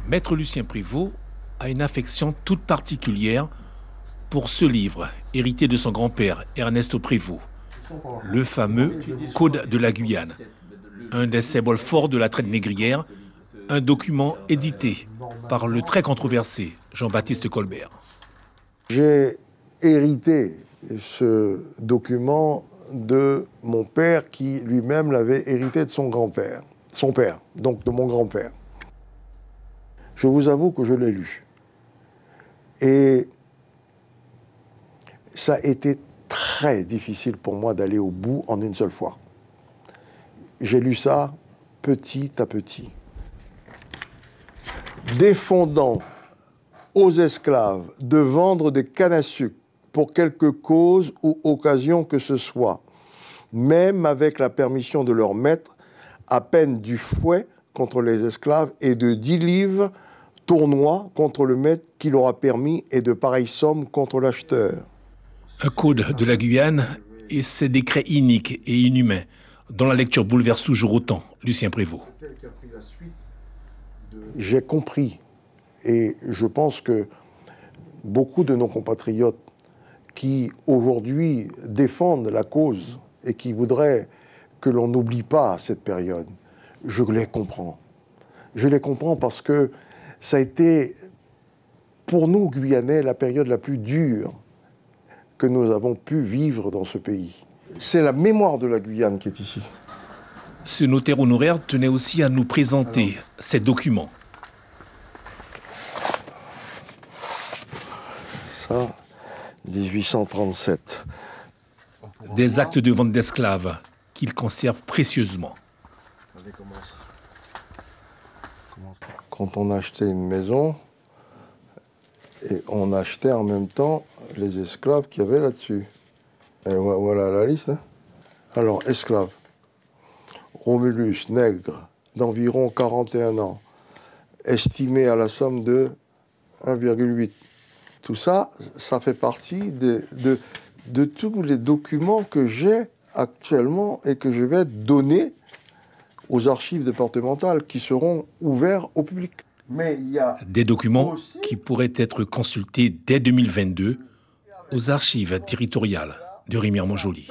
Maître Lucien Prévost a une affection toute particulière pour ce livre, hérité de son grand-père, Ernesto Prévost, le fameux Code de la Guyane, un des symboles forts de la traite négrière, un document édité par le très controversé Jean-Baptiste Colbert. J'ai hérité ce document de mon père qui lui-même l'avait hérité de son grand-père, son père, donc de mon grand-père. Je vous avoue que je l'ai lu. Et ça a été très difficile pour moi d'aller au bout en une seule fois. J'ai lu ça petit à petit, défendant aux esclaves de vendre des cannes à sucre pour quelque cause ou occasion que ce soit, même avec la permission de leur maître, à peine du fouet contre les esclaves et de 10 livres tournois contre le maître qui leur a permis et de pareilles sommes contre l'acheteur. Un code de la Guyane et ses décrets iniques et inhumains, dont la lecture bouleverse toujours autant Lucien Prévost. J'ai compris, et je pense que beaucoup de nos compatriotes qui aujourd'hui défendent la cause et qui voudraient que l'on n'oublie pas cette période, je les comprends. Je les comprends parce que ça a été, pour nous, Guyanais, la période la plus dure que nous avons pu vivre dans ce pays. C'est la mémoire de la Guyane qui est ici. Ce notaire honoraire tenait aussi à nous présenter ces documents. Ça, 1837. Des actes de vente d'esclaves qu'il conserve précieusement. Quand on achetait une maison, et on achetait en même temps les esclaves qu'il y avait là-dessus. Et voilà la liste. Hein. Alors, esclaves. Romulus, nègre, d'environ 41 ans, estimé à la somme de 1,8. Tout ça, ça fait partie de tous les documents que j'ai actuellement et que je vais donner aux archives départementales qui seront ouverts au public. Mais il y a des documents qui pourraient être consultés dès 2022 aux archives territoriales de Remire-Montjoly.